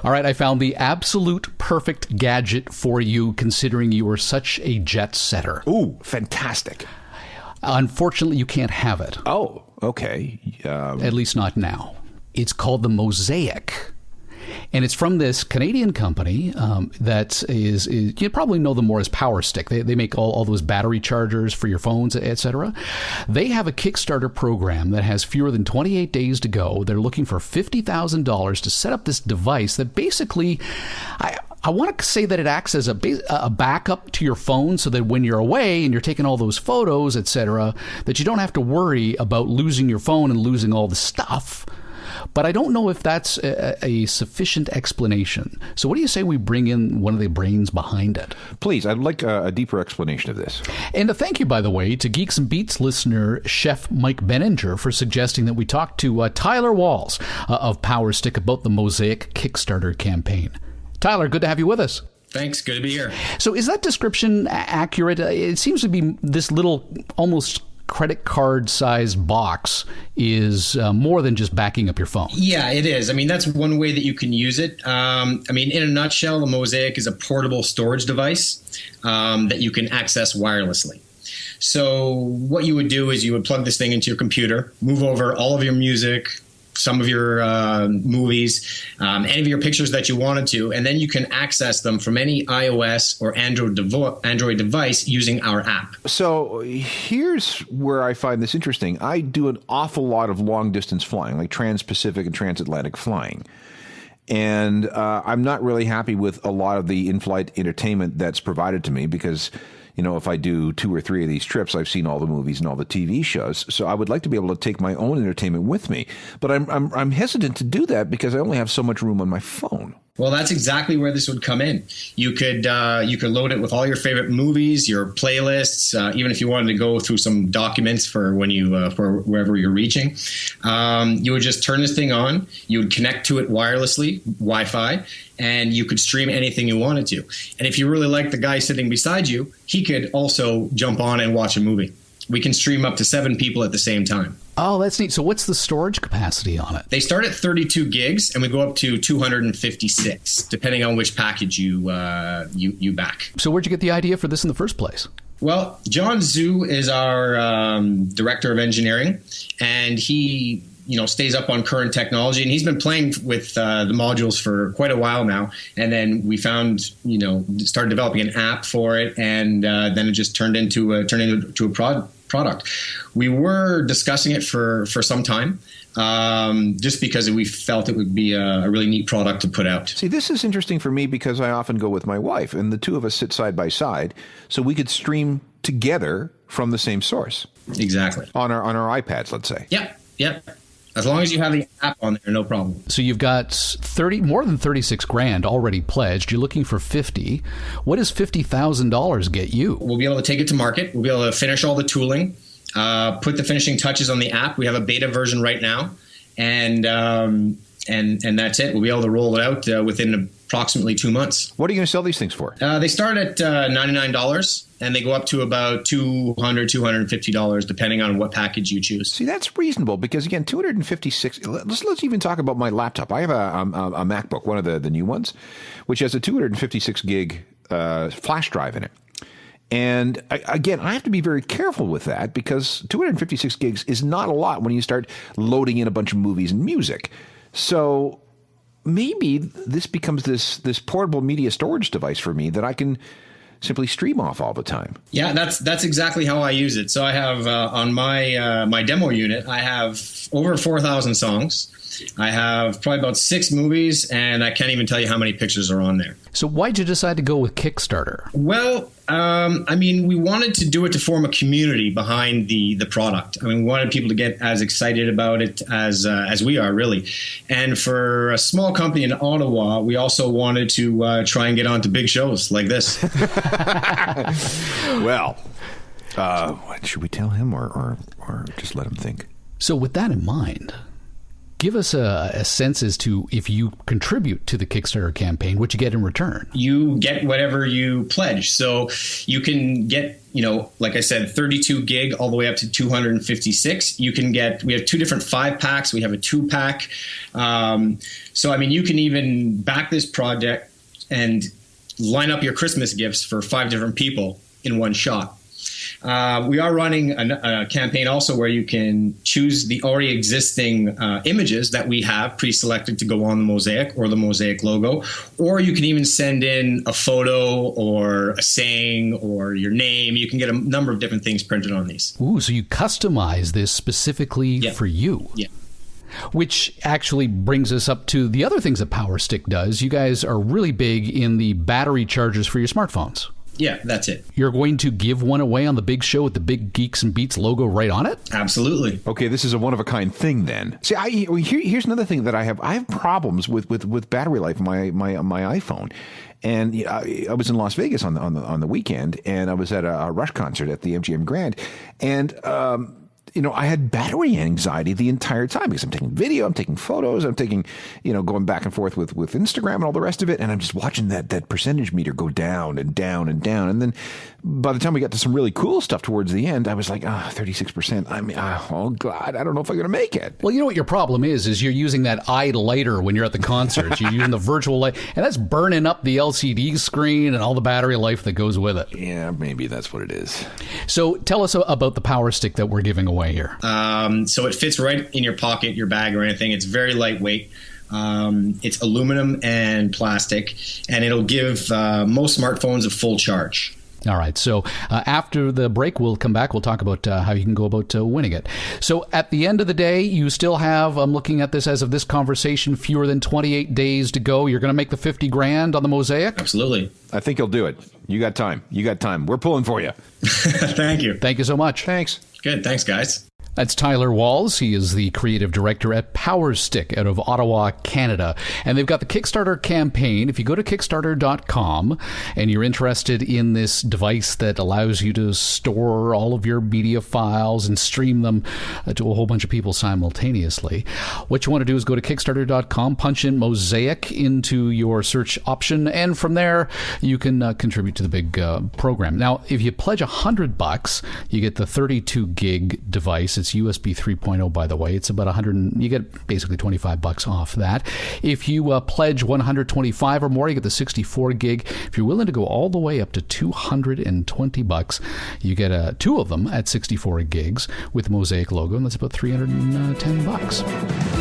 All right, I found the absolute perfect gadget for you, considering you are such a jet setter. Ooh, fantastic. Unfortunately, you can't have it. Oh, okay. At least not now. It's called the Mosaic. And it's from this Canadian company that is you probably know them more as PowerStick. They make all those battery chargers for your phones, etc. They have a Kickstarter program that has fewer than 28 days to go. They're looking for $50,000 to set up this device that basically, I want to say that it acts as a backup to your phone so that when you're away and you're taking all those photos, etc., that you don't have to worry about losing your phone and losing all the stuff. But I don't know if that's a sufficient explanation. So what do you say we bring in one of the brains behind it? Please, I'd like a deeper explanation of this. And a thank you, by the way, to Geeks and Beats listener Chef Mike Benninger for suggesting that we talk to Tyler Walls of PowerStick about the Mosaic Kickstarter campaign. Tyler, good to have you with us. Thanks. Good to be here. So is that description accurate? It seems to be this little almost credit card sized box is more than just backing up your phone. Yeah, it is. I mean, that's one way that you can use it. I mean, in a nutshell, the Mosaic is a portable storage device that you can access wirelessly. So what you would do is you would plug this thing into your computer, move over all of your music, some of your movies, any of your pictures that you wanted to, and then you can access them from any iOS or Android device using our app. So here's where I find this interesting. I do an awful lot of long-distance flying, like trans-Pacific and transatlantic flying. And I'm not really happy with a lot of the in-flight entertainment that's provided to me because, you know, if I do 2 or 3 of these trips, I've seen all the movies and all the TV shows. So I would like to be able to take my own entertainment with me. But I'm hesitant to do that because I only have so much room on my phone. Well, that's exactly where this would come in. You could load it with all your favorite movies, your playlists, even if you wanted to go through some documents for when you for wherever you're reaching. You would just turn this thing on. You would connect to it wirelessly, Wi-Fi, and you could stream anything you wanted to. And if you really like the guy sitting beside you, he could also jump on and watch a movie. We can stream up to 7 people at the same time. Oh, that's neat. So what's the storage capacity on it? They start at 32 gigs and we go up to 256, depending on which package you back. So where'd you get the idea for this in the first place? Well, John Zhu is our director of engineering, and he stays up on current technology, and he's been playing with the modules for quite a while now. And then we found, started developing an app for it, and then it just turned into a product. We were discussing it for some time, just because we felt it would be a really neat product to put out. See, this is interesting for me because I often go with my wife, and the two of us sit side by side, so we could stream together from the same source. Exactly. On our iPads, let's say. Yep. As long as you have the app on there, no problem. So you've got more than 36 grand already pledged. You're looking for 50. What does $50,000 get you? We'll be able to take it to market. We'll be able to finish all the tooling, put the finishing touches on the app. We have a beta version right now, and that's it. We'll be able to roll it out within approximately 2 months. What are you going to sell these things for? They start at $99. And they go up to about $200, $250, depending on what package you choose. See, that's reasonable because, again, 256. Let's even talk about my laptop. I have a MacBook, one of the new ones, which has a 256 gig flash drive in it. And again, I have to be very careful with that because 256 gigs is not a lot when you start loading in a bunch of movies and music. So maybe this becomes this portable media storage device for me that I can simply stream off all the time. Yeah, that's exactly how I use it. So I have on my demo unit, I have over 4,000 songs. I have probably about 6 movies, and I can't even tell you how many pictures are on there. So why'd you decide to go with Kickstarter? Well, we wanted to do it to form a community behind the product. We wanted people to get as excited about it as we are, really. And for a small company in Ottawa, we also wanted to try and get onto big shows like this. Well, should we tell him or just let him think? So with that in mind, give us a sense as to, if you contribute to the Kickstarter campaign, what you get in return. You get whatever you pledge. So you can get, like I said, 32 gig all the way up to 256. We have 2 different 5-packs. We have a 2-pack. So, you can even back this project and line up your Christmas gifts for 5 different people in one shot. We are running a campaign also where you can choose the already existing images that we have pre-selected to go on the Mosaic or the Mosaic logo, or you can even send in a photo or a saying or your name. You can get a number of different things printed on these. Ooh, so you customize this specifically for you. Yeah. Which actually brings us up to the other things that PowerStick does. You guys are really big in the battery chargers for your smartphones. Yeah, that's it. You're going to give one away on the big show with the big Geeks and Beats logo right on it? Absolutely. Okay, this is a one-of-a-kind thing then. See, here's another thing that I have. I have problems with battery life on my iPhone. And I was in Las Vegas on the weekend, and I was at a Rush concert at the MGM Grand, and I had battery anxiety the entire time because I'm taking video, I'm taking photos, I'm taking, going back and forth with Instagram and all the rest of it. And I'm just watching that percentage meter go down and down and down. And then by the time we got to some really cool stuff towards the end, I was like, 36%. Oh God, I don't know if I'm going to make it. Well, you know what your problem is you're using that eye lighter when you're at the concerts. You're using the virtual light, and that's burning up the LCD screen and all the battery life that goes with it. Yeah, maybe that's what it is. So tell us about the PowerStick that we're giving away here. So it fits right in your pocket, your bag, or anything. It's very lightweight. It's aluminum and plastic, and it'll give most smartphones a full charge. All right. So after the break, we'll come back. We'll talk about how you can go about winning it. So at the end of the day, you still have, I'm looking at this as of this conversation, fewer than 28 days to go. You're going to make the 50 grand on the Mosaic? Absolutely. I think you'll do it. You got time. We're pulling for you. Thank you. Thank you so much. Thanks. Good. Thanks, guys. That's Tyler Walls. He is the creative director at PowerStick out of Ottawa, Canada. And they've got the Kickstarter campaign. If you go to Kickstarter.com and you're interested in this device that allows you to store all of your media files and stream them to a whole bunch of people simultaneously, what you want to do is go to Kickstarter.com, punch in Mosaic into your search option, and from there you can contribute to the big program. Now, if you pledge $100, you get the 32 gig device. It's USB 3.0, by the way. It's about you get basically $25 off that. If you pledge $125 or more, you get the 64 gig. If you're willing to go all the way up to $220, you get 2 of them at 64 gigs with the Mosaic logo, and that's about $310.